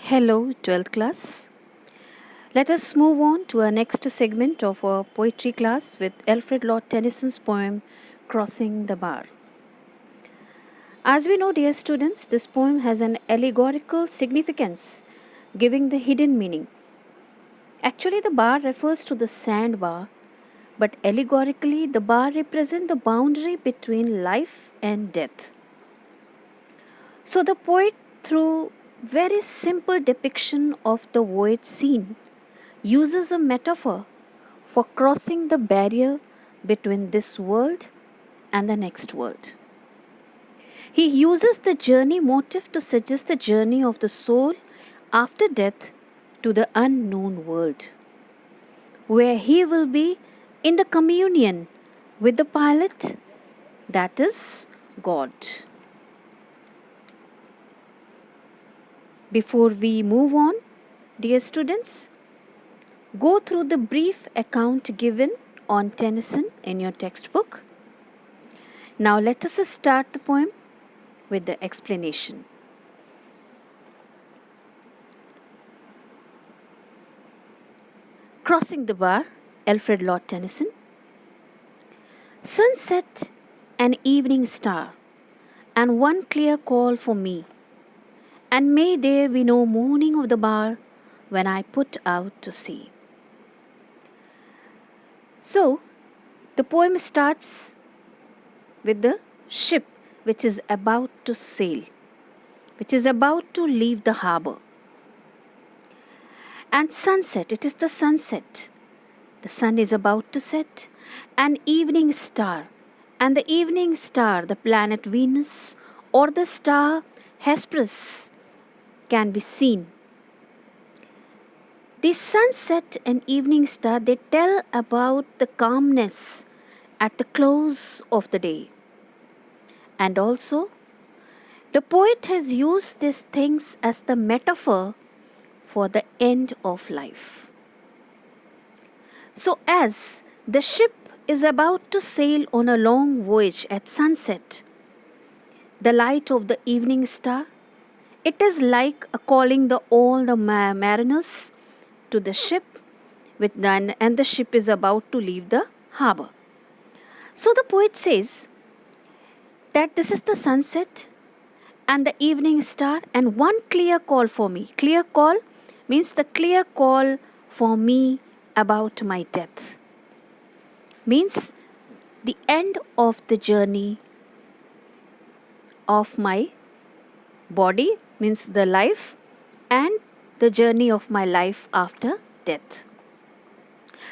Hello, 12th class. Let us move on to our next segment of our poetry class with Alfred Lord Tennyson's poem Crossing the Bar. As we know, dear students, this poem has an allegorical significance, giving the hidden meaning. Actually, the bar refers to the sandbar, but allegorically, the bar represents the boundary between life and death. So, the poet, through very simple depiction of the void scene, uses a metaphor for crossing the barrier between this world and the next world. He uses the journey motif to suggest the journey of the soul after death to the unknown world, where he will be in the communion with the pilot, that is God. Before we move on, dear students, go through the brief account given on Tennyson in your textbook. Now let us start the poem with the explanation. Crossing the Bar, Alfred Lord Tennyson. Sunset, an evening star, and one clear call for me. And may there be no mourning of the bar when I put out to sea. So, the poem starts with the ship which is about to sail, which is about to leave the harbor. And sunset, it is the sunset. The sun is about to set. An evening star, and the evening star, the planet Venus or the star Hesperus, can be seen. The sunset and evening star, they tell about the calmness at the close of the day. And also, the poet has used these things as the metaphor for the end of life. So, as the ship is about to sail on a long voyage at sunset, the light of the evening star, it is like calling all the mariners to the ship, and the ship is about to leave the harbor. So the poet says that this is the sunset and the evening star, and one clear call for me. Clear call means the clear call for me about my death. Means the end of the journey of my body, means the life, and the journey of my life after death.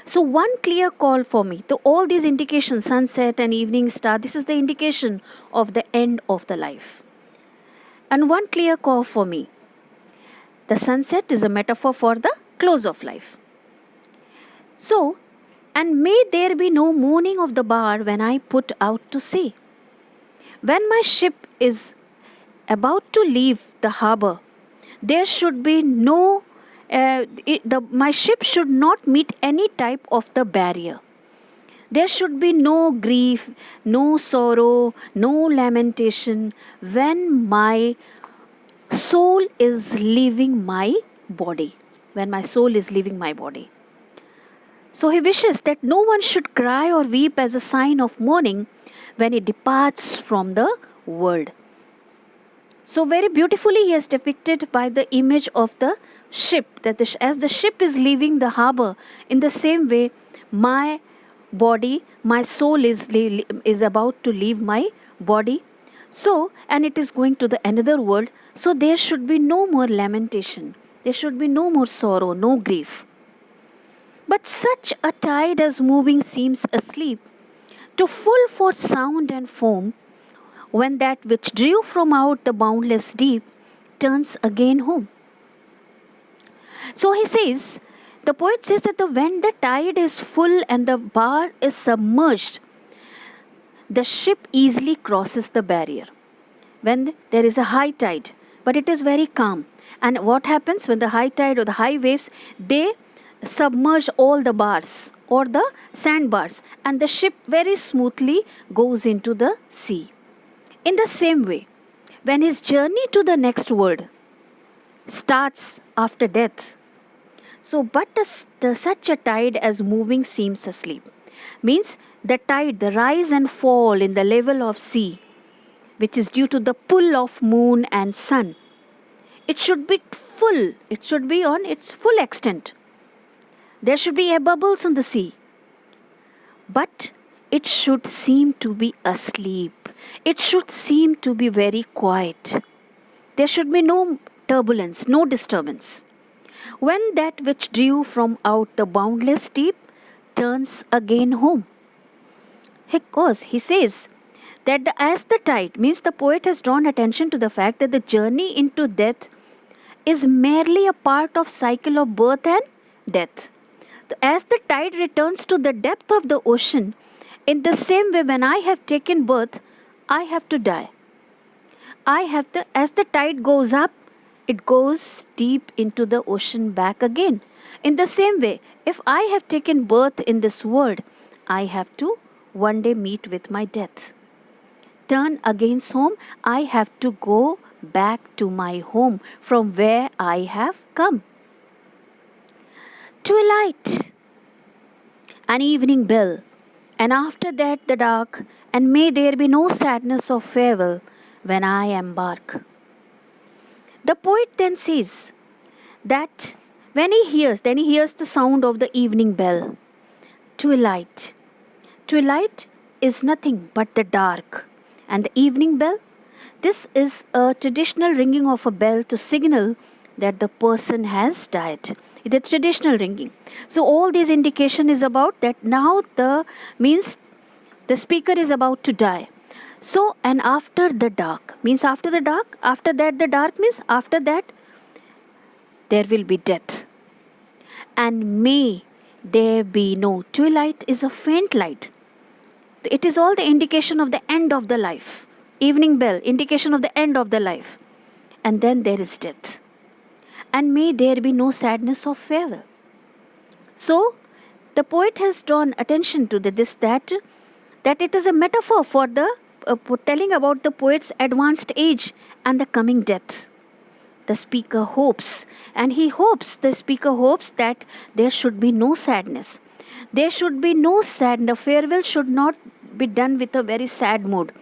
So one clear call for me. So all these indications, sunset and evening star, this is the indication of the end of the life. And one clear call for me. The sunset is a metaphor for the close of life. So, and may there be no mourning of the bar when I put out to sea. When my ship is about to leave the harbor, there should be no, my ship should not meet any type of the barrier. There should be no grief, no sorrow, no lamentation when my soul is leaving my body. When my soul is leaving my body. So he wishes that no one should cry or weep as a sign of mourning when he departs from the world. So very beautifully he has depicted by the image of the ship, that as the ship is leaving the harbor, in the same way my body, my soul is about to leave my body. So, and it is going to the another world. So there should be no more lamentation. There should be no more sorrow, no grief. But such a tide as moving seems asleep, too full for sound and foam, when that which drew from out the boundless deep turns again home. So he says, the poet says that when the tide is full and the bar is submerged, the ship easily crosses the barrier. When there is a high tide, but it is very calm. And what happens when the high tide or the high waves, they submerge all the bars or the sandbars, and the ship very smoothly goes into the sea. In the same way, when his journey to the next world, starts after death. So, but such a tide as moving seems asleep. Means the tide, the rise and fall in the level of sea, which is due to the pull of moon and sun. It should be full, it should be on its full extent. There should be air bubbles on the sea. But it should seem to be asleep. It should seem to be very quiet. There should be no turbulence, no disturbance. When that which drew from out the boundless deep turns again home. Because he says that as the tide, means the poet has drawn attention to the fact that the journey into death is merely a part of cycle of birth and death. As the tide returns to the depth of the ocean, in the same way when I have taken birth, I have to die. As the tide goes up, it goes deep into the ocean back again. In the same way, if I have taken birth in this world, I have to one day meet with my death. Turn against home, I have to go back to my home from where I have come. Twilight, an evening bell, and after that the dark, and may there be no sadness of farewell when I embark. The poet then says that when he hears the sound of the evening bell. Twilight. Twilight is nothing but the dark. And the evening bell, this is a traditional ringing of a bell to signal that the person has died. The traditional ringing. So all these indication is about that now the speaker is about to die. So, and after the dark, means after the dark, after that the dark means after that there will be death. And may there be no twilight is a faint light. It is all the indication of the end of the life. Evening bell, indication of the end of the life. And then there is death. And may there be no sadness of farewell. So, the poet has drawn attention to that it is a metaphor for the telling about the poet's advanced age and the coming death. The speaker hopes, the speaker hopes that there should be no sadness. There should be no sadness. The farewell should not be done with a very sad mood.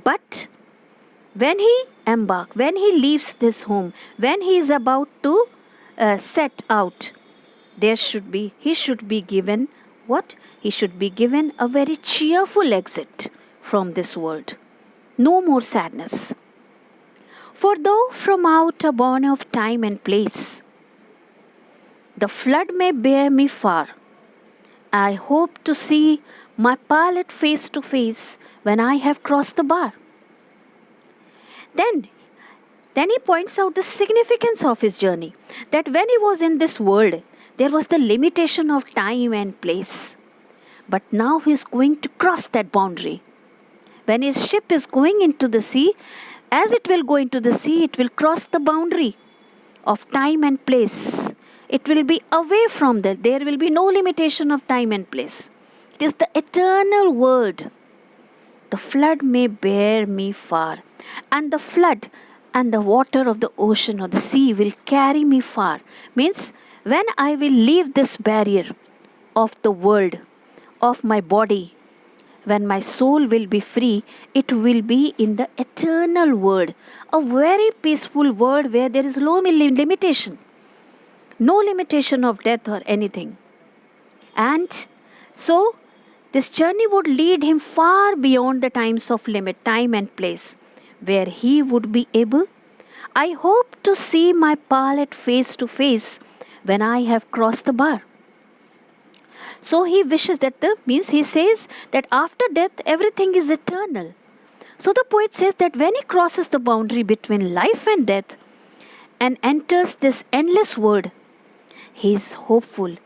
But when he embarks, when he leaves this home, when he is about to set out, he should be given what? He should be given a very cheerful exit from this world. No more sadness. For though from out a bourne of time and place, the flood may bear me far, I hope to see my pilot face to face when I have crossed the bar. Then he points out the significance of his journey, that when he was in this world, there was the limitation of time and place. But now he is going to cross that boundary. When his ship is going into the sea, as it will go into the sea, it will cross the boundary of time and place. It will be away from that. There will be no limitation of time and place. It is the eternal word. The flood may bear me far. And the flood and the water of the ocean or the sea will carry me far. Means when I will leave this barrier of the world, of my body, when my soul will be free, it will be in the eternal world. A very peaceful world where there is no limitation. No limitation of death or anything. And so, this journey would lead him far beyond the times of limit, time and place, where he would be able, I hope to see my pilot face to face when I have crossed the bar. So he wishes that he says that after death everything is eternal. So the poet says that when he crosses the boundary between life and death and enters this endless world, he is hopeful.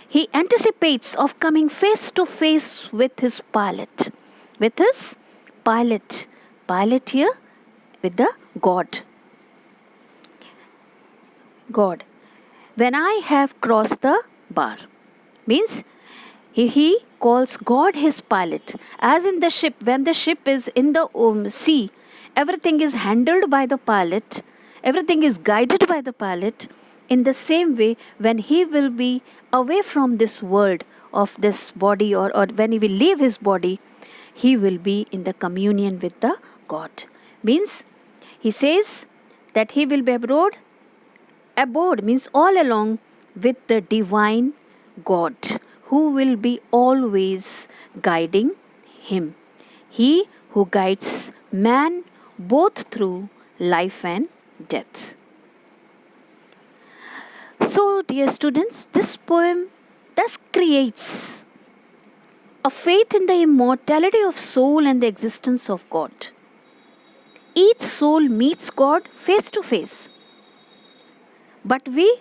He anticipates of coming face to face with his pilot. With his pilot. Pilot here with the God. God. When I have crossed the bar. Means he calls God his pilot. As in the ship, when the ship is in the sea, everything is handled by the pilot. everything is guided by the pilot. In the same way, when he will be away from this world of this body, or when he will leave his body, he will be in the communion with the God. Means he says that he will be abode means all along with the divine God, who will be always guiding him. He who guides man both through life and death. So, dear students, this poem thus creates a faith in the immortality of soul and the existence of God. Each soul meets God face to face. But we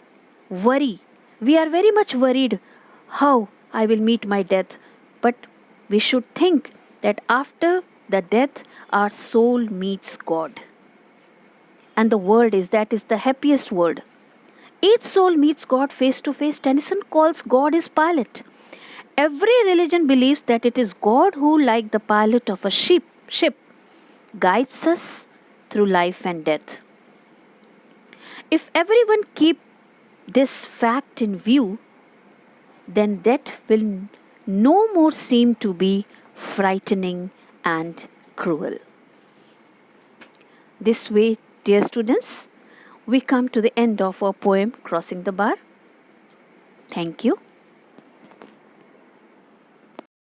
worry. We are very much worried how I will meet my death. But we should think that after the death, our soul meets God. And the world is the happiest world. Each soul meets God face to face. Tennyson calls God his pilot. Every religion believes that it is God who, like the pilot of a ship, guides us through life and death. If everyone keep this fact in view, then death will no more seem to be frightening and cruel. This way, dear students, we come to the end of our poem, Crossing the Bar. Thank you.